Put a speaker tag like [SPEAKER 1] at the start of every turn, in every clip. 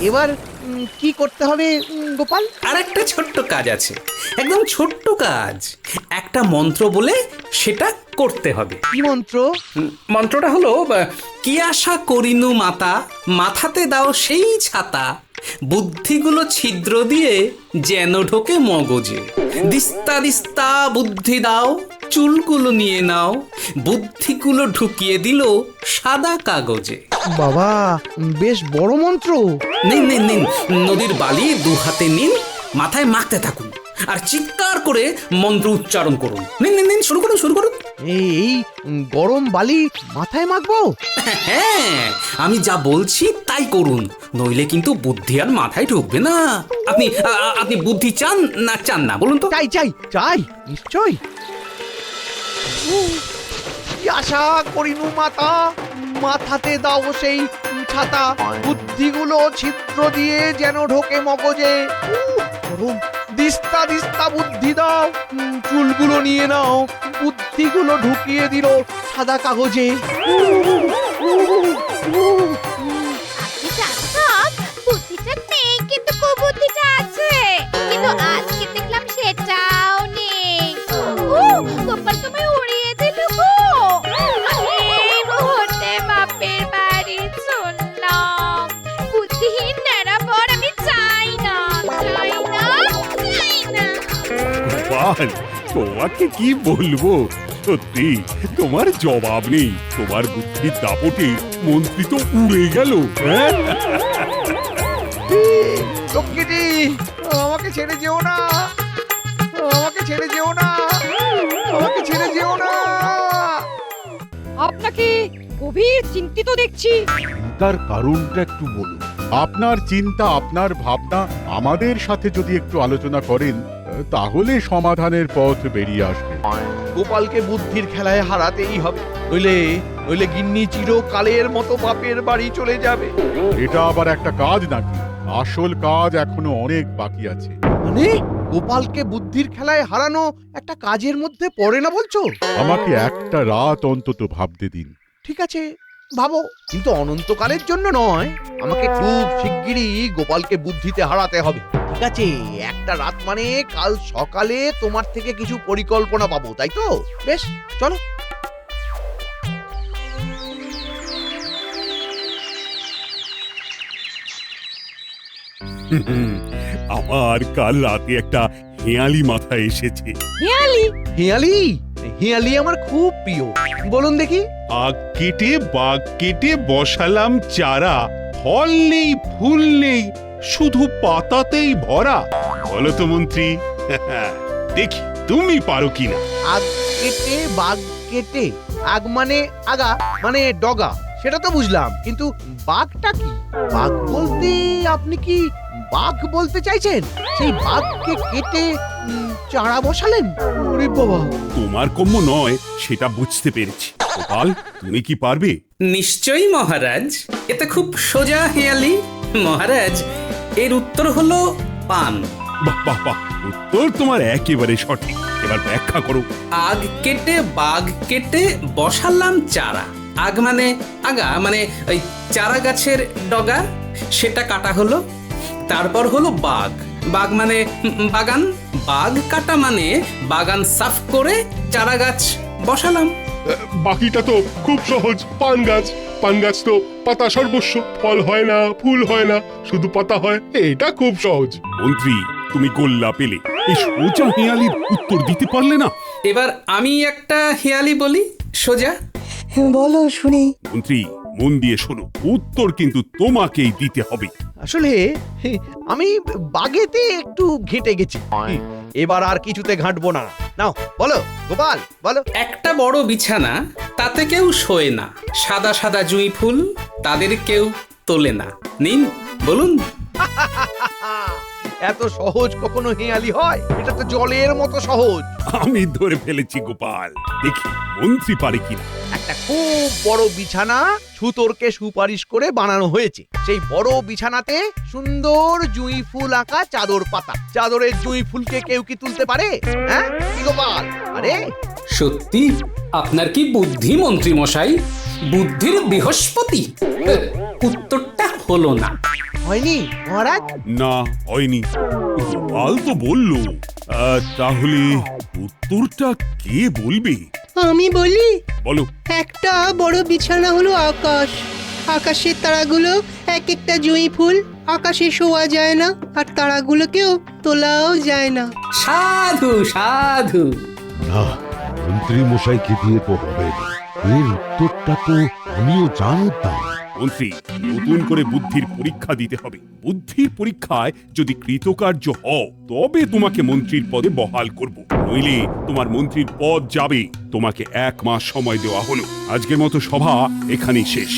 [SPEAKER 1] এবার কি করতে হবে গোপাল?
[SPEAKER 2] আর একটা ছোট্ট কাজ আছে, একদম ছোট্ট কাজ। একটা মন্ত্র বলে সেটা করতে হবে।
[SPEAKER 1] কি মন্ত্র?
[SPEAKER 2] মন্ত্রটা হলো কি আশা করিনু মাতা, মাথাতে দাও সেই ছাতা, বুদ্ধিগুলো ছিদ্র দিয়ে যেন ঢোকে মগজে, দিস্তা দিস্তা বুদ্ধি দাও, চুলগুলো নিয়ে নাও, বুদ্ধিগুলো ঢুকিয়ে দিল সাদা কাগজে।
[SPEAKER 1] বাবা, বেশ বড় মন্ত্র।
[SPEAKER 2] নিন নিন নিন, নদীর বালি দু হাতে নিন, মাথায় মাখতে থাকুন আর চিৎকার করে মন্ত্র উচ্চারণ করুন। নিন নিন নিন, শুরু করুন শুরু করুন।
[SPEAKER 1] এই গরম বালি মাথায় মাখবো?
[SPEAKER 2] হ্যাঁ, আমি যা বলছি তাই করুন, নইলে কিন্তু বুদ্ধি আর মাথায় ঢুকবে না। আপনি আপনি বুদ্ধি চান না চান না বলুন তো?
[SPEAKER 1] চাই চাই চাই, নিশ্চয়। কি আশা করিনু মাতা, মাথাতে দাও সেই ছাতা, বুদ্ধিগুলো ছিদ্র দিয়ে যেন ঢোকে মগজে। দিস্তা দিস্তা বুদ্ধি দাও, চুলগুলো নিয়ে নাও, বুদ্ধিগুলো ঢুকিয়ে দিল সাদা কাগজে।
[SPEAKER 3] আপনি জানতাম বুদ্ধিটা নেই, কিন্তু কুবুদ্ধিটা আছে। কিন্তু আজকে দেখলাম সেটাও নেই। গোপাল তোমায় উড়িয়ে দিল গো। আমি এই মুহূর্তে বাপের বাড়ি চললাম। বুদ্ধিহীন নেড়াপর আমি চাই না, চাই না, চাই না।
[SPEAKER 4] গোপাল, তোমাকে কি বলবো, সত্যি তোমার জবাব নেই। তোমার বুদ্ধির দাপটে মন্ত্রী তো উড়ে গেল।
[SPEAKER 1] লক্ষ্মীটি, আমাকে ছেড়ে যেও না, আমাকে ছেড়ে যেও না, আমাকে ছেড়ে যেও না।
[SPEAKER 5] আপনাকে গভীর চিন্তিত দেখছি।
[SPEAKER 4] চিন্তার কারণটা একটু বলুন। আপনার চিন্তা, আপনার ভাবনা আমাদের সাথে যদি একটু আলোচনা করেন, তাহলে সমাধানের পথ বেরিয়ে আসবে।
[SPEAKER 1] গোপালকে বুদ্ধির খেলায় হারাতেই হবে, নইলে নইলে গিন্নি চিরকালের মতো বাপের বাড়ি চলে যাবে।
[SPEAKER 4] এটা আবার একটা কাজ নাকি? আসল কাজ এখনো অনেক বাকি আছে।
[SPEAKER 1] মানে গোপালকে বুদ্ধির খেলায় হারানো একটা কাজের মধ্যে পড়ে না বলছো?
[SPEAKER 4] আমাকে একটা রাত অন্তত ভাবতে দিন।
[SPEAKER 1] ঠিক আছে, ভাবো, কিন্তু অনন্তকালের জন্য নয়। আমাকে খুব শিগগিরই গোপালকে বুদ্ধিতে হারাতে হবে। ঠিক আছে, একটা রাত মানে কাল সকালে তোমার থেকে কিছু পরিকল্পনা পাবো, তাই তো? বেশ, চলো।
[SPEAKER 4] আমার কাল রাতে একটা হেঁয়ালি মাথায় এসেছে।
[SPEAKER 5] হেয়ালি?
[SPEAKER 1] হিয়ালি? হিয়ালি আমার খুব প্রিয়, বলুন দেখি।
[SPEAKER 6] আগ কেটে বাগ কেটে বসালাম চারা, ফল নেই ফুল নেই শুধু পাতাতেই ভরা। বলো তো মন্ত্রী, দেখি তুমি পারো কিনা।
[SPEAKER 1] আগ কেটে বাঘ কেটে, আগ মানে আগা মানে ডগা, সেটা তো বুঝলাম, কিন্তু বাঘটা কি? বাঘ বলতে আপনি কি বাঘ বলতে চাইছেন? সেই বাঘকে কেটে চারা বসালেন? ওরে বাবা!
[SPEAKER 4] তোমার কম্য নয় সেটা বুঝতে পেরেছি। গোপাল, তুমি কি পারবে?
[SPEAKER 2] নিশ্চয়ই মহারাজ, এতে খুব সোজা হেয়ালি। মহারাজ, এর উত্তর হলো পান।
[SPEAKER 4] বাহ বাহ বাহ, উত্তর তোমার একেবারে সঠিক। এবার ব্যাখ্যা করো।
[SPEAKER 2] আগ কেটে বাঘ কেটে বসালাম চারা। আগ মানে আগা, মানে ওই চারা গাছের ডগা, সেটা কাটা হলো। তারপর হলো বাঘ, বাঘ মানে বাগান, বাঘ কাটা মানে বাগান সাফ করে চারা গাছ বসালাম।
[SPEAKER 6] বাকিটা তো খুব সহজ। পান গাছ, পান গাছ তো পাতা সর্বস্ব, ফল হয় না ফুল হয় না, শুধু পাতা হয়। এটা খুব সহজ।
[SPEAKER 4] মন্ত্রী, তুমি গোল্লা পেলে, এই সোজা হেঁয়ালির উত্তর দিতে পারলে না।
[SPEAKER 2] এবার আমি একটা হেয়ালি বলি সোজা।
[SPEAKER 7] বলো শুনি।
[SPEAKER 4] মন্ত্রী, মন দিয়ে শোনো, উত্তর কিন্তু তোমাকেই দিতে হবে।
[SPEAKER 1] আসলে আমি বাগেতে একটু ঘেঁটে গেছি, এবার আর কিছুতে ঘাঁটবো না। নাও বলো গোপাল, বলো।
[SPEAKER 2] একটা বড় বিছানা, তাতে কেউ শোয় না, সাদা সাদা জুঁই ফুল, তাদের কেউ তোলে না। নিন, বলুন।
[SPEAKER 1] এত সহজ কখনো হেয়ালি হয়? এটা তো জলের মতো সহজ।
[SPEAKER 4] আমি ধরে ফেলেছি গোপাল, দেখি মন্ত্রী পারে কিনা।
[SPEAKER 1] একটা খুব বড় বিছানা ছুতোরকে সুপারিশ করে বানানো হয়েছে। সেই বড় বিছানাতে সুন্দর জুঁই ফুল আঁকা চাদর পাতা। চাদরের জুঁই ফুলকে কেউ কি তুলতে পারে? হ্যাঁ কি গোপাল? আরে
[SPEAKER 2] সত্যি আপনার কি বুদ্ধি মন্ত্রী মশাই, বুদ্ধির বৃহস্পতি। উত্তরটা হলো না।
[SPEAKER 1] হয়নি মহারাজ?
[SPEAKER 6] না, হয়নি। গোপাল তো বলল। তাহলে উত্তরটা কে বলবে?
[SPEAKER 7] আমি বলি,
[SPEAKER 6] বলো।
[SPEAKER 7] একটা বড় বিছানা হলো আকাশ। আকাশের তারাগুলো এক একটা জুঁই ফুল। আকাশে শোয়া যায় না, আর তারাগুলোকেও তোলাও যায় না।
[SPEAKER 2] সাধু সাধু।
[SPEAKER 8] না, মন্ত্রী মশাইকে দিয়ে তো হবে না। এর উত্তরটা তো আমিও জানতাম।
[SPEAKER 6] মন্ত্রী, নতুন করে বুদ্ধির পরীক্ষা দিতে হবে। বুদ্ধির পরীক্ষায় যদি কৃতকার্য হও তবে তোমাকে মন্ত্রীর পদে বহাল করব, নইলে তোমার মন্ত্রীর পদ যাবে। তোমাকে 1 মাস সময় দেওয়া হলো। আজকের মতো সভা এখানেই শেষ।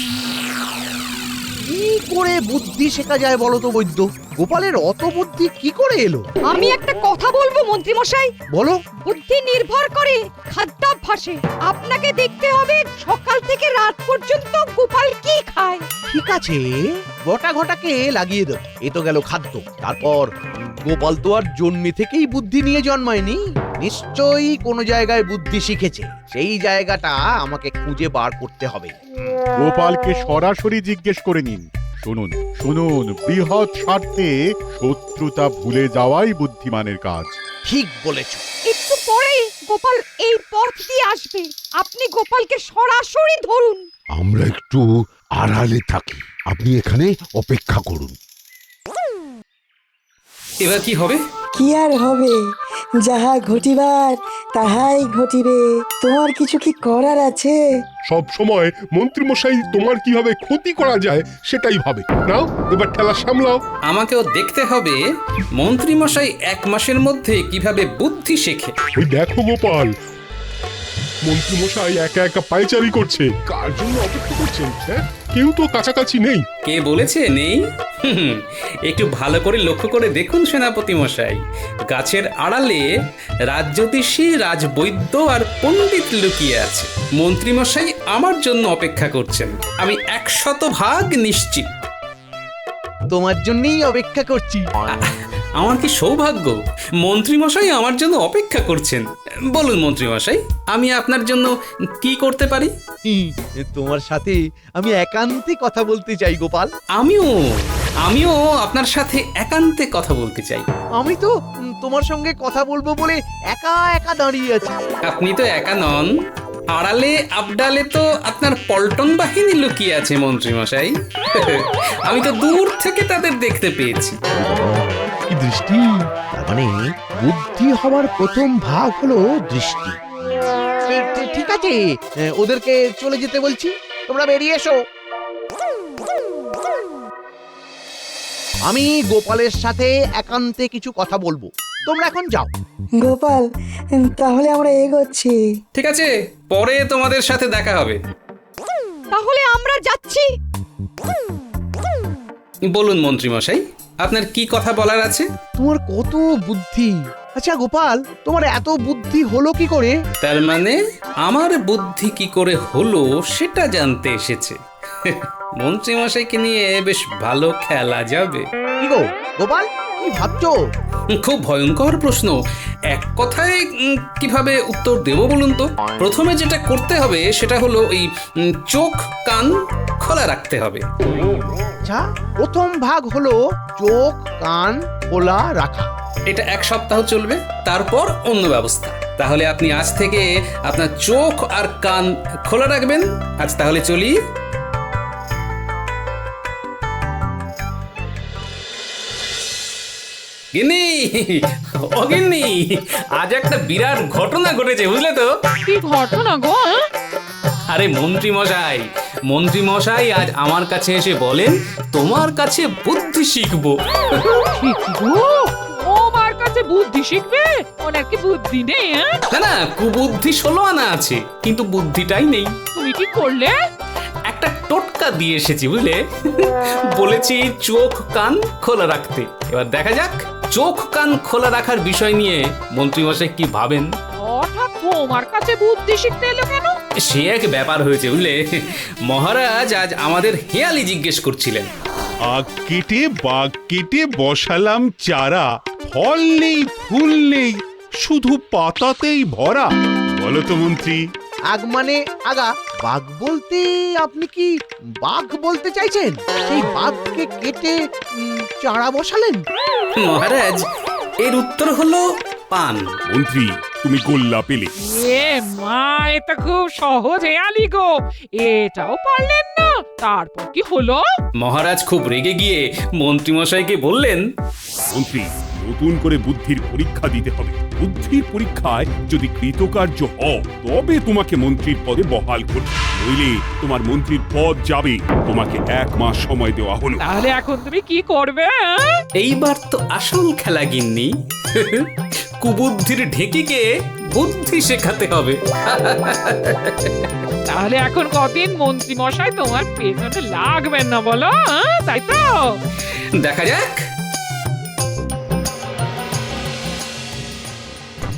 [SPEAKER 1] কি করে বুদ্ধি শেখা যায় বলো তো বৈদ্য? গোপালের অত বুদ্ধি কি করে এলো?
[SPEAKER 5] আমি একটা কথা বলবো মন্ত্রী মশাই।
[SPEAKER 1] বলো।
[SPEAKER 5] বুদ্ধি নির্ভর করে খাদ্যাভ্যাসে। আপনাকে দেখতে হবে সকাল থেকে রাত পর্যন্ত গোপাল কি খায়।
[SPEAKER 1] ঠিক আছে, বটা ঘটাকে লাগিয়ে দেব। এ তো গেল খাদ্য। তারপর গোপাল তো আর জন্মে থেকেই বুদ্ধি নিয়ে জন্মায়নি, নিশ্চয়ই কোনো জায়গায় বুদ্ধি শিখেছে। সেই জায়গাটা আমাকে খুঁজে বার করতে হবে।
[SPEAKER 4] গোপালকে সরাসরি জিজ্ঞেস করে নিন। শুনুন শুনুন, বৃহৎ স্বার্থে শত্রুতা ভুলে যাওয়াই বুদ্ধিমানের কাজ।
[SPEAKER 1] ঠিক বলেছ।
[SPEAKER 5] একটু পরেই গোপাল এই পথ দিয়ে আসবে। আপনি গোপালকে সরাসরি ধরুন।
[SPEAKER 8] আমরা একটু আড়ালে থাকি, আপনি এখানে অপেক্ষা করুন।
[SPEAKER 2] এবার কি হবে?
[SPEAKER 7] কি আর হবে, যাহা ঘটিবার তাহাই ঘটিবে। তোমার কিছু কি করার আছে?
[SPEAKER 9] সব সময় মন্ত্রী মশাই তোমার কিভাবে ক্ষতি করা যায় সেটাই ভাবে। নাও এবার ঠেলা সামলাও।
[SPEAKER 2] আমাকেও দেখতে হবে মন্ত্রী মশাই 1 মাসের মধ্যে কিভাবে বুদ্ধি শেখে।
[SPEAKER 9] ওই দেখো গোপাল, মন্ত্রী মশাই একা একা পায়চারি করছে। কার জন্য অপেক্ষা করছেন? হ্যাঁ, কেউ তো কাছাকাছি নেই।
[SPEAKER 2] কে বলেছে নেই? একটু ভালো করে লক্ষ্য করে দেখুন সেনাপতি মশাই, গাছের আড়ালে রাজজ্যোতিষী, রাজবৈদ্য আর পণ্ডিত লুকিয়ে আছে। মন্ত্রী মশাই আমার জন্য অপেক্ষা করছেন, আমি 100% নিশ্চিত।
[SPEAKER 1] তোমার জন্যই অপেক্ষা করছি।
[SPEAKER 2] আমার কি সৌভাগ্য, মন্ত্রী মশাই আমার জন্য অপেক্ষা করছেন। বলুন মন্ত্রী মশাই, আমি আপনার জন্য কি করতে পারি?
[SPEAKER 1] তোমার সাথে আমি একান্তে কথা বলতে চাই গোপাল।
[SPEAKER 2] আমিও আপনার সাথে একান্তে কথা বলতে চাই।
[SPEAKER 1] আমি তো তোমার সঙ্গে কথা বলবো বলে একা একা দাঁড়িয়ে আছি।
[SPEAKER 2] আপনি তো একা নন, আড়ালে আবডালে তো আপনার পল্টন বাহিনী লুকিয়ে আছে মন্ত্রী মশাই। আমি তো দূর থেকে তাদের দেখতে পেয়েছি।
[SPEAKER 1] কি দৃষ্টি! তার মানে বুদ্ধি হওয়ার প্রথম ভাগ হলো দৃষ্টি। ঠিক আছে, ওদেরকে চলে যেতে বলছি, তোমরা বেরিয়ে এসো। আমি গোপালের সাথে একান্তে কিছু কথা বলবো, তোমরা এখন যাও।
[SPEAKER 7] গোপাল, তাহলে আমরা এগোচ্ছি।
[SPEAKER 2] ঠিক আছে, পরে তোমাদের সাথে দেখা হবে।
[SPEAKER 5] তাহলে আমরা যাচ্ছি।
[SPEAKER 2] বলুন মন্ত্রী মশাই, আপনার কি কথা বলার আছে?
[SPEAKER 1] তোমার কত বুদ্ধি! আচ্ছা গোপাল, তোমার এত বুদ্ধি হলো কি করে?
[SPEAKER 2] তার মানে আমার বুদ্ধি কি করে হলো সেটা জানতে এসেছে। মন্ত্রী মশাইকে নিয়ে বেশ ভালো খেলা যাবে।
[SPEAKER 1] কি গো গোপাল, কি ভাবছো?
[SPEAKER 2] খুব ভয়ঙ্কর প্রশ্ন। এক কথায় কিভাবে উত্তর দেব বলুন তো? প্রথমে যেটা করতে হবে সেটা হলো এই চোখ কান খোলা রাখতে হবে।
[SPEAKER 1] আচ্ছা, প্রথম ভাগ হলো চোখ কান খোলা রাখা।
[SPEAKER 2] এটা 1 সপ্তাহ চলবে, তারপর অন্য ব্যবস্থা। তাহলে আপনি আজ থেকে আপনার চোখ আর কান খোলা রাখবেন। আজ তাহলে চলি। গিন্নি, ও গিন্নি, আজ একটা বিরাট ঘটনা ঘটেছে বুঝলে তো?
[SPEAKER 5] কি ঘটনা গো?
[SPEAKER 2] আরে মন্ত্রী মশাই আজ আমার কাছে এসে বলেন তোমার কাছে বুদ্ধি শিখবো।
[SPEAKER 5] ও আমার কাছে বুদ্ধি শিখবে? ওনার কি বুদ্ধি নেই?
[SPEAKER 2] না, কুবুদ্ধি 16 আনা আছে, কিন্তু বুদ্ধিটাই নেই।
[SPEAKER 5] তুমি কি করলে?
[SPEAKER 2] একটা টোটকা দিয়ে এসেছি বুঝলে। বলেছি চোখ কান খোলা রাখতে। এবার দেখা যাক চোখ কান খোলা রাখার বিষয় নিয়ে মন্ত্রী মশাই কি ভাবেন।
[SPEAKER 5] হঠাৎ তোমার কাছে বুদ্ধি শিখতে এলো কেন?
[SPEAKER 2] সে এক ব্যাপার হয়েছে বুঝলে। মহারাজ আজ আমাদের হেয়ালি জিজ্ঞেস করছিলেন।
[SPEAKER 6] আগ কেটে বাগ কেটে বসালাম চারা, ফল নেই ফুল নেই, শুধু পাতাতেই ভরা। বলো তো মন্ত্রী।
[SPEAKER 1] আগ মানে আগা। বাঘ বলতে আপনি কি বাঘ বলতে চাইছেন? সেই বাঘকে কেটে চারা বসালেন?
[SPEAKER 2] মহারাজ, এর উত্তর হলো পান।
[SPEAKER 6] মন্ত্রী, তুমি গোল্লা পেলে।
[SPEAKER 10] এ মা, এটা খুব সহজ হেয়ালি গো, এটাও পারলেন না। তারপর কি হলো?
[SPEAKER 2] মহারাজ খুব রেগে গিয়ে মন্ত্রীমশাইকে বললেন,
[SPEAKER 6] মন্ত্রী, নতুন করে বুদ্ধির পরীক্ষা দিতে হবে। বুদ্ধির পরীক্ষায় যদি কৃতকার্য হও তবে তোমাকে মন্ত্রীর পদে বহাল করবে, নইলে তোমার মন্ত্রীর পদ যাবে। তোমাকে 1 মাস সময় দেওয়া হলো।
[SPEAKER 10] তাহলে এখন তুমি কি করবে?
[SPEAKER 2] এইবার তো আসল খেলা গিন্নি। কুবুদ্ধির ঢেকিকে বুদ্ধি শেখাতে হবে।
[SPEAKER 10] তাহলে এখন কদিন মন্ত্রী মশাই তোমার পেছনে লাগবেন না বলো, তাই তো?
[SPEAKER 2] দেখা যাক।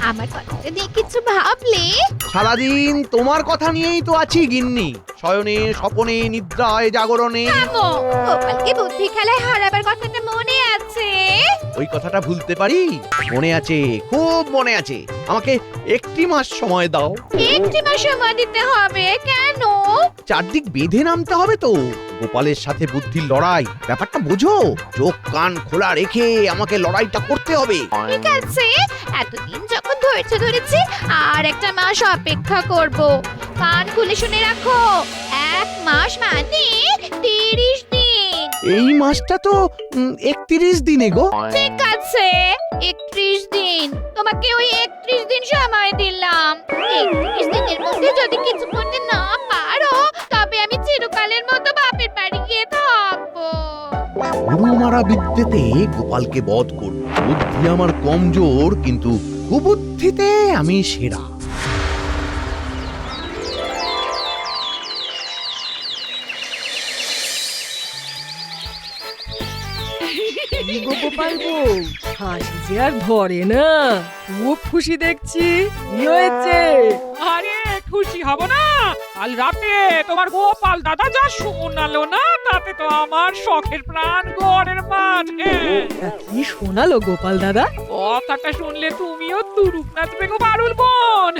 [SPEAKER 3] আমার কথাটা নিয়ে কিছু ভাবলে?
[SPEAKER 1] সারাদিন তোমার কথা নিয়েই তো আছি গিন্নি, শয়নে স্বপনে নিদ্রায় জাগরণে।
[SPEAKER 3] থামো, গোপালকে বুদ্ধি খেলায় হারাবার কথাটা মনে আছে?
[SPEAKER 1] ওই কথাটা ভুলতে পারি? মনে আছে, খুব মনে আছে। আমাকে 1 মাস সময় দাও।
[SPEAKER 3] 1 মাস সময় দিতে হবে? কেন?
[SPEAKER 1] চারদিক বেঁধে নামতে হবে তো। গোপালের সাথে বুদ্ধির লড়াই, ব্যাপারটা বোঝো। চোখ কান খোলা রেখে আমাকে লড়াইটা করতে হবে।
[SPEAKER 3] ঠিক আছে, এতদিন যখন ধৈর্য ধরেছি, আর 1 মাস অপেক্ষা করব। কান খুলে শুনে রাখো, 1 মাস মানে 30 দিন।
[SPEAKER 1] এই মাসটা তো 31 দিনে গো।
[SPEAKER 3] ঠিক আছে, 31 দিন। তোমাকে ওই 31 দিন সময় দিলাম। 31 দিনের মধ্যে যদি কিছু করতে না পারো, তবে আমি চিরকালের মতো বাপের বাড়ি গিয়ে থাকবো।
[SPEAKER 1] গুরু মারা বিদ্যেতে গোপালকে বধ করব। বুদ্ধি আমার কমজোর, কিন্তু কুবুদ্ধিতে আমি সেরা।
[SPEAKER 5] গোপাল বউ, হাসি যে আর ধরে না। খুব খুশি দেখছি। কি হয়েছে?
[SPEAKER 10] আরে খুশি হব না? কাল রাতে তোমার গোপাল দাদা যা শোনালো না, তাতে তো আমার শখের প্রাণ ঘরের মাঝে।
[SPEAKER 5] তা কি শোনালো গোপাল দাদা?
[SPEAKER 10] কথাটা শুনলে তুমিও তুরুপ নাচবে গো পারুল বোন।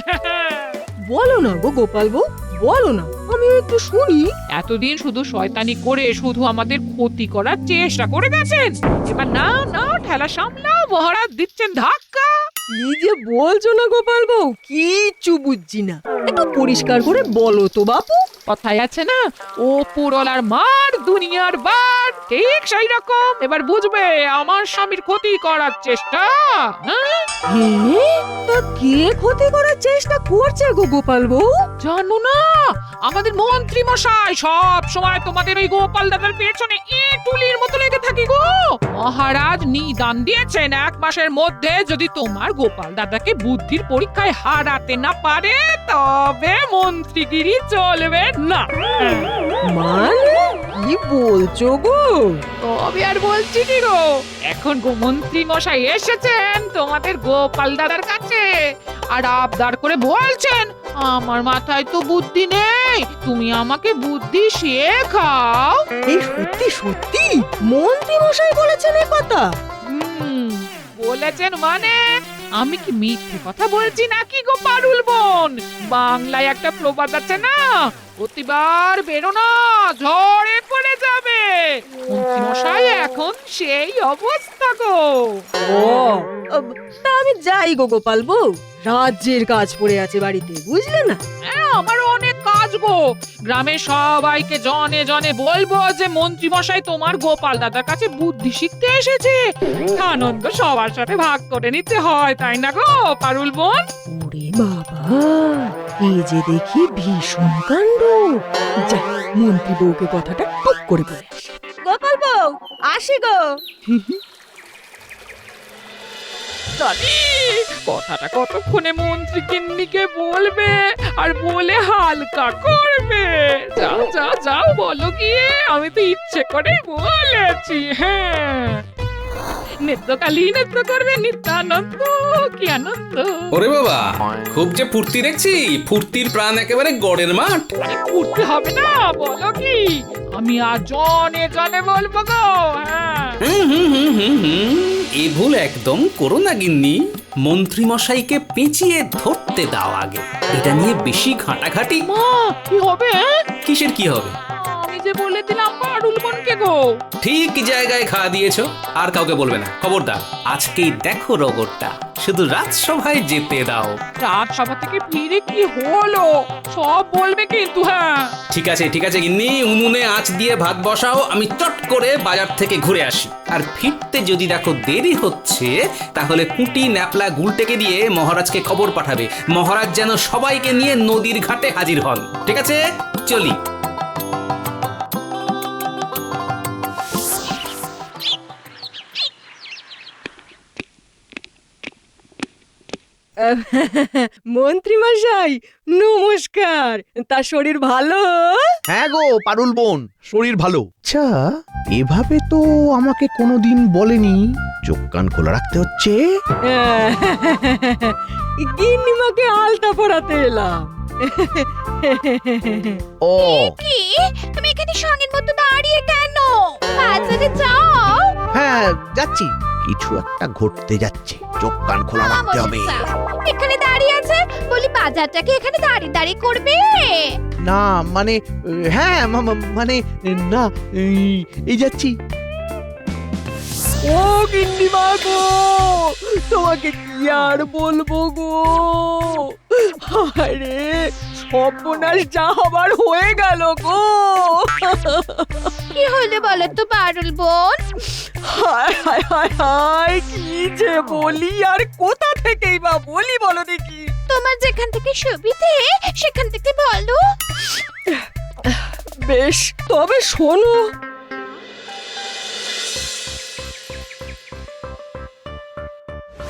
[SPEAKER 5] বলো না গো গোপাল বউ, বলো না, আমিও একটু শুনি।
[SPEAKER 10] এতদিন শুধু শয়তানি করে শুধু আমাদের ক্ষতি করার চেষ্টা করে গেছেন। এবার না না ঠেলা সামলাও, মহারাজ দিচ্ছেন ধাক্কা।
[SPEAKER 5] কি যে বলছো না গোপাল বউ, কিচ্ছু বুঝছি না। একটু পরিষ্কার করে বলো তো বাপু।
[SPEAKER 10] কথায় আছে না, ও পুরলার মার দুনিয়ার বার, ঠিক সেই রকম। এবার বুঝবে আমার স্বামীর ক্ষতি করার চেষ্টা। হ্যাঁ?
[SPEAKER 5] তা কে ক্ষতি করার চেষ্টা করছে গো গোপাল বউ?
[SPEAKER 10] জানো না, আমাদের মন্ত্রী মশাই সব সময় তোমাদের ওই গোপাল দাদার পেছনে তুলির মতো লেগে থাকি গো। মহারাজ নিদান দিয়েছেন, 1 মাসের মধ্যে যদি তোমার গোপাল দাদাকে বুদ্ধির পরীক্ষায় হারাতে না পারে, তবে মন্ত্রীগিরি চলবে না।
[SPEAKER 5] মানে কি বলছো গো?
[SPEAKER 10] তবে আর বলছি কি গো, এখন মন্ত্রী মশাই এসেছেন তোমাদের গোপাল দাদার কাছে, আর আবদার করে বলছেন, আমার মাথায় তো বুদ্ধি নেই, তুমি আমাকে বুদ্ধি শেখাও।
[SPEAKER 5] এই সত্যি সত্যি মন্ত্রী মশাই বলেছেন এই কথা?
[SPEAKER 10] বলেছেন মানে? আমি কি মিথ্যে কথা বলছি নাকি গো পারুল বোন? বাংলায় একটা প্রবাদ আছে না, প্রতিবার বেরো না, ঝড়ে পড়ে যাবে। মন্ত্রী মশাই এখন সেই অবস্থা গো।
[SPEAKER 5] ও, তা আমি যাই গো গোপাল বউ, রাজ্যের কাজ পড়ে আছে বাড়িতে, বুঝলে না?
[SPEAKER 10] আমার অনেক কাজ গো। গ্রামের সবাইকে জনে জনে বলবো যে মন্ত্রী মশাই তোমার গোপাল দাদার কাছে বুদ্ধি শিখতে এসেছে। আনন্দ সবার সাথে ভাগ করে নিতে হয়, তাই না গো পারুল বোন?
[SPEAKER 5] ওরে বাবা, এই যে দেখি ভীষণ কাণ্ড। যা, মন্ত্রী বউকে কথাটা টুক করে বলে আসি। গোপাল বউ, আসি গো।
[SPEAKER 10] কথাটা কতক্ষণে মন্ত্রী গিন্নিকে বলবে আর বলে হালকা করবে। যাও যাও যাও, বলো গিয়ে, আমি তো ইচ্ছে করে বলেছি। হ্যাঁ, নৃত্যকালী নৃত্য করবে, নিত্যানন্দ, কি আনন্দ।
[SPEAKER 2] ওরে বাবা, খুব যে ফুর্তি দেখছি, ফুর্তির প্রাণ একেবারে গড়ের মাঠ।
[SPEAKER 10] উঠতে হবে না, বলো কি, আমি আর জনে জনে বলবো গো। হ্যাঁ,
[SPEAKER 2] এ ভুল একদম করো না গিন্নি। মন্ত্রী মশাইকে পেঁচিয়ে ধরতে দাও আগে, এটা নিয়ে বেশি ঘাটাঘাটি।
[SPEAKER 10] মা কি হবে?
[SPEAKER 2] কিসের কি হবে?
[SPEAKER 10] আমি যে বলে দিলাম পারুল বোনকে গো।
[SPEAKER 2] ঠিক জায়গায় খাওয়া দিয়েছো, আর কাউকে বলবে না, খবরদার। আজকেই দেখো রগরটা, শুধু রাজসভায় যেতে দাও।
[SPEAKER 10] রাজসভা থেকে ফিরে কি হলো সব বলবে কিন্তু। হ্যাঁ
[SPEAKER 2] ঠিক আছে গিন্নি, উনুনে আঁচ দিয়ে ভাত বসাও, আমি চট করে বাজার থেকে ঘুরে আসি। আর ফিরতে যদি দেখো দেরি হচ্ছে, তাহলে কুটি ন্যাপলা গুলটেকে দিয়ে মহারাজকে খবর পাঠাবে, মহারাজ যেন সবাইকে নিয়ে নদীর ঘাটে হাজির হন। ঠিক আছে, চলি।
[SPEAKER 5] মন্ত্রী মশাই নমস্কার। তা শরীর ভালো?
[SPEAKER 1] হ্যাঁ গো পারুল বোন, শরীর ভালো। আচ্ছা, এভাবে তো আমাকে কোনোদিন বলেনি। চোখ কান খোলা রাখতে হচ্ছে।
[SPEAKER 5] গিন্নিমাকে আলতা পরাতে এলাম।
[SPEAKER 1] ও
[SPEAKER 3] কি তুমি এখানে সঙ্গের মতো দাঁড়িয়ে কেন? বাজারে যাও।
[SPEAKER 1] হ্যাঁ যাচ্ছি, কিছু একটা ঘটতে যাচ্ছে, চোখ কান খোলা রাখতে হবে।
[SPEAKER 3] এখানে দাঁড়িয়ে আছে বলি, বাজারটাকে এখানে দাঁড়িয়ে দাঁড়িয়ে করবে?
[SPEAKER 1] না মানে হ্যাঁ মানে না, এই যাচ্ছি।
[SPEAKER 5] ও গিন্নিমা গো, তোমাকে কি আর বলবো গো। আরে সর্বনাশ যা হবার হয়ে গেল গো।
[SPEAKER 3] কি হলো বলো তো পারুল বোন?
[SPEAKER 5] হায় হায় হায় হায়, কি যে বলি আর কোথা থেকেই বা বলি বলো দেখি।
[SPEAKER 3] তোমার যেখান থেকে সুবিধে সেখান থেকে বলো।
[SPEAKER 5] বেশ তবে শোনো।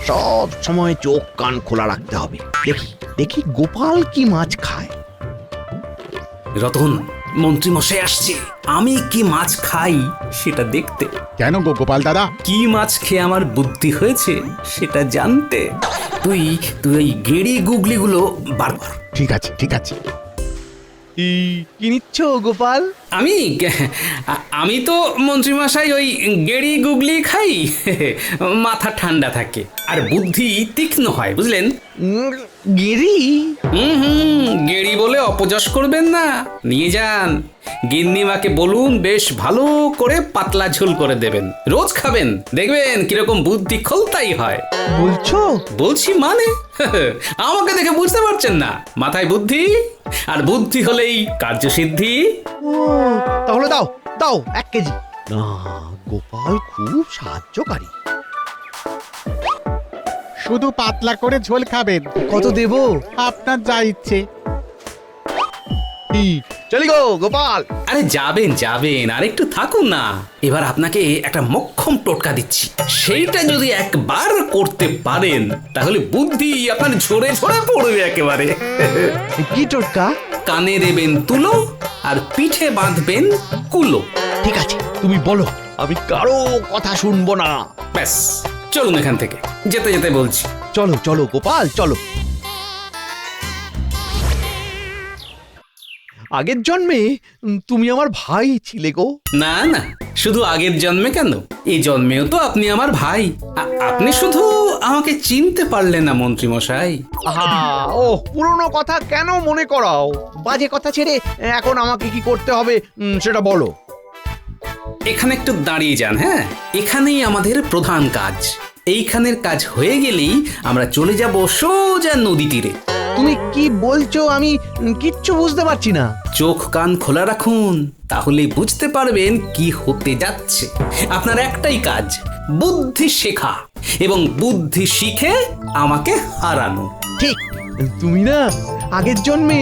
[SPEAKER 1] সব সময় চোখ কান খোলা রাখতে হবে। দেখি দেখি গোপাল কি মাছ খায়।
[SPEAKER 2] রতন, মন্ত্রী মশাই আসছে, আমি কি মাছ খাই সেটা দেখতে।
[SPEAKER 4] কেন গো গোপাল দাদা?
[SPEAKER 2] কি মাছ খেয়ে আমার বুদ্ধি হয়েছে সেটা জানতে। তুই ওই গেড়ি গুগলিগুলো বারবার।
[SPEAKER 4] ঠিক আছে।
[SPEAKER 1] কি নিচ্ছ গোপাল?
[SPEAKER 2] আমি তো মন্ত্রী মশাই ওই গেড়ি গুগলি খাই, মাথা ঠান্ডা থাকে আর বুদ্ধি তীক্ষ্ণ হয়, বুঝলেন?
[SPEAKER 1] গিরি?
[SPEAKER 2] গেড়ি বলে অপযশ করবেন না, নিয়ে যান। গিন্নিমাকে বলুন বেশ ভালো করে পাতলা ঝোল করে দেবেন, রোজ খাবেন, দেখবেন কিরকম বুদ্ধি খোলতাই হয়।
[SPEAKER 1] বলছো?
[SPEAKER 2] বলছি মানে আমাকে দেখে বুঝতে পারছেন না? মাথায় বুদ্ধি, আর বুদ্ধি হলেই কার্যসিদ্ধি।
[SPEAKER 1] ও তাহলে দাও দাও 1 কেজি। না, গোপাল খুব সাহায্যকারী।
[SPEAKER 4] শুধু পাতলা করে ঝোল খাবেন?
[SPEAKER 1] কত দেব?
[SPEAKER 4] আপনার যা ইচ্ছে।
[SPEAKER 1] চলি গো গোপাল।
[SPEAKER 2] আরে যাবেন, আর একটু থাকুন না। এবার আপনাকে একটা মোক্ষম টোটকা দিচ্ছি, সেইটা যদি একবার করতে পারেন তাহলে বুদ্ধি আপনার ঝরে ঝরে পড়বে একেবারে।
[SPEAKER 1] কি টোটকা?
[SPEAKER 2] কানে দেবেন তুলো আর পিঠে বাঁধবেন কুলো।
[SPEAKER 1] ঠিক আছে, তুমি বলো, আমি কারো কথা শুনবো না।
[SPEAKER 2] ব্যাস, চলুন এখান থেকে, যেতে যেতে বলছি।
[SPEAKER 1] চলো চলো গোপাল চলো। আগের জন্মে তুমি আমার ভাই ছিলে গো।
[SPEAKER 2] না, শুধু আগের জন্মে কেন, এই জন্মেও তো আপনি আমার ভাই। আপনি শুধু আমাকে চিনতে পারলেন না মন্ত্রী মশাই।
[SPEAKER 1] ও পুরনো কথা কেন মনে করাও? বাজে কথা ছেড়ে এখন আমাকে কি করতে হবে সেটা বলো।
[SPEAKER 2] এখানে একটু দাঁড়িয়ে যান। হ্যাঁ, এখানেই আমাদের প্রধান কাজ। এইখানের কাজ হয়ে গেলেই আমরা চলে যাব সোজা নদী তীরে।
[SPEAKER 1] তুমি কি বলছো? আমি কিচ্ছু বুঝতে পারছি না।
[SPEAKER 2] চোখ কান খোলা রাখুন, তাহলেই বুঝতে পারবেন কি হতে যাচ্ছে। আপনার একটাই কাজ, বুদ্ধি শেখা এবং বুদ্ধি শিখে আমাকে হারানো।
[SPEAKER 1] ঠিক, তুমি না আগের জন্মে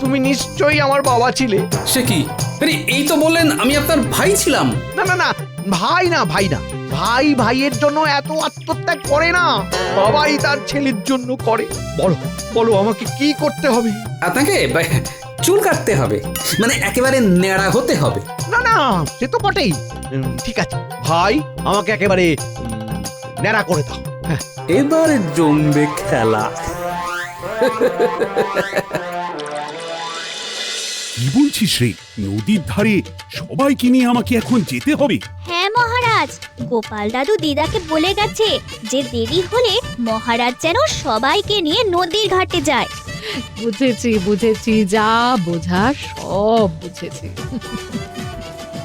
[SPEAKER 1] তুমি নিশ্চয়ই আমার বাবা ছিলে।
[SPEAKER 2] সে কি? আরে এই তো বললেন আমি আপনার ভাই ছিলাম।
[SPEAKER 1] না না না, ভাই না ভাই ভাইয়ের জন্য এত আত্মত্যাগ করে না, বাবাই তার ছেলের জন্য করে। বলো বলো আমাকে কি করতে হবে?
[SPEAKER 2] আপনাকে চুল কাটতে হবে, মানে একেবারে ন্যাড়া হতে হবে।
[SPEAKER 1] না না, সে তো বটেই। ঠিক আছে ভাই, আমাকে একেবারে ন্যাড়া করে দাও। হ্যাঁ,
[SPEAKER 2] এবার জমবে খেলা।
[SPEAKER 6] কি বলছিস রে? নদীর ধারে সবাইকে নিয়ে আমাকে এখন যেতে হবে?
[SPEAKER 11] হ্যাঁ মহারাজ, গোপাল দাদু দিদাকে বলে গেছে যে দেরি হলে মহারাজ যেন সবাইকে নিয়ে নদীর ঘাটে যায়।
[SPEAKER 10] বুঝেছি, যা বোঝার সব বুঝেছি।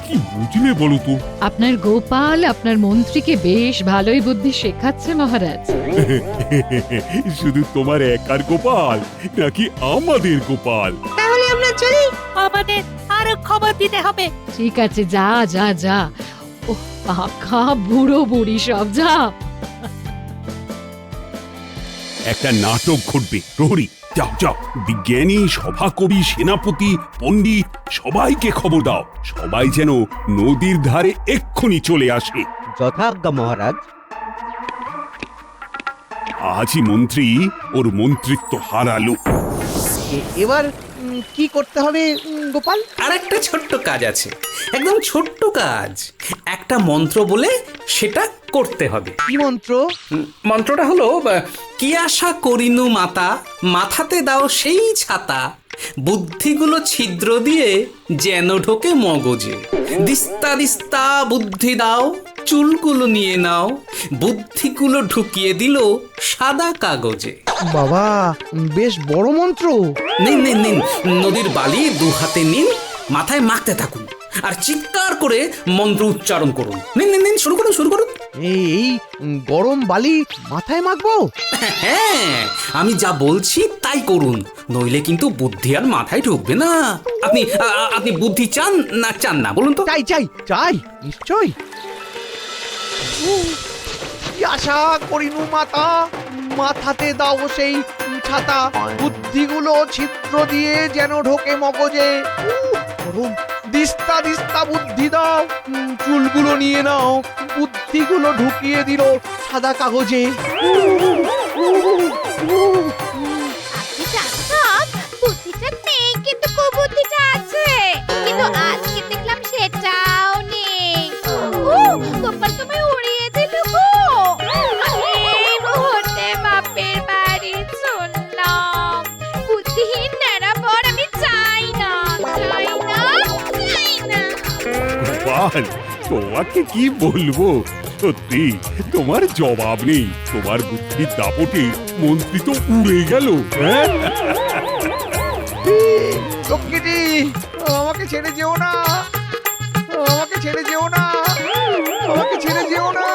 [SPEAKER 9] কি বুঝলে বলো তো?
[SPEAKER 10] আপনার গোপাল আপনার মন্ত্রীকে বেশ ভালোই বুদ্ধি শেখাচ্ছে মহারাজ।
[SPEAKER 9] শুধু তোমার একার গোপাল নাকি আমাদের গোপাল?
[SPEAKER 7] তাহলে আমরা চলি।
[SPEAKER 5] আমাদের আরো খবর দিতে হবে।
[SPEAKER 10] ঠিক আছে, যা যা যা। ও পাখা বুড়ো বুড়ি সব যা।
[SPEAKER 6] একটা নাটক ঘটবে প্রহরী, যাও যাও, বিজ্ঞানী, সভাকবি, সেনাপতি, পণ্ডিত সবাইকে খবর দাও, সবাই যেন নদীর ধারে এক্ষুনি চলে আসে।
[SPEAKER 7] যথাজ্ঞা মহারাজ।
[SPEAKER 6] আজই মন্ত্রী ওর মন্ত্রিত্ব হারালো।
[SPEAKER 1] এবার কি করতে হবে গোপাল?
[SPEAKER 2] আর একটা ছোট্ট কাজ আছে, একদম ছোট্ট কাজ। একটা মন্ত্র বলে সেটা করতে হবে।
[SPEAKER 1] কি মন্ত্র?
[SPEAKER 2] মন্ত্রটা হলো কি আশা করিনু মাতা, মাথাতে দাও সেই ছাতা, বুদ্ধিগুলো ছিদ্র দিয়ে যেন ঢোকে মগজে, দিস্তা দিস্তা বুদ্ধি দাও, চুলগুলো নিয়ে নাও, বুদ্ধিগুলো ঢুকিয়ে দিল সাদা কাগজে।
[SPEAKER 1] বাবা, বেশ বড় মন্ত্র।
[SPEAKER 2] নিন নিন নিন, নদীর বালি দু হাতে নিন, মাথায় মাখতে থাকুন আর চিৎকার করে মন্ত্র উচ্চারণ করুন। নিন নিন নিন, শুরু করুন শুরু করুন।
[SPEAKER 1] এই গরম বালি মাথায় মাখবো?
[SPEAKER 2] হ্যাঁ, আমি যা বলছি তাই করুন, নইলে কিন্তু বুদ্ধি আর মাথায় ঢুকবে না। আপনি আপনি বুদ্ধি চান না চান না বলুন তো?
[SPEAKER 1] চাই চাই চাই, নিশ্চয়। কি আশা করিনু মাতা, মাথাতে দাও সেই ছাতা, বুদ্ধিগুলো ছিদ্র দিয়ে যেন ঢোকে মগজে। গরম, দিস্তা দিস্তা বুদ্ধি দাও, চুলগুলো নিয়ে নাও, বুদ্ধিগুলো ঢুকিয়ে দিল সাদা কাগজে।
[SPEAKER 3] আপনি জানতাম বুদ্ধিটা নেই, কিন্তু কুবুদ্ধিটা আছে। কিন্তু আজকে দেখলাম সেটাও নেই। গোপাল তুমি উড়িয়ে দিল গো। আমি এই মুহূর্তে বাপের বাড়ি চললাম। বুদ্ধিহীন নেড়াপড় আমি চাই না, চাই না, চাই না।
[SPEAKER 6] গোপাল, তোমাকে কি বলবো, সত্যি তোমার জবাব নেই। তোমার বুদ্ধির দাপটে মন্ত্রী তো উড়ে গেল। হ্যাঁ,
[SPEAKER 1] লক্ষ্মীটি, আমাকে ছেড়ে যেও না, আমাকে ছেড়ে যেও না, আমাকে ছেড়ে যেও না।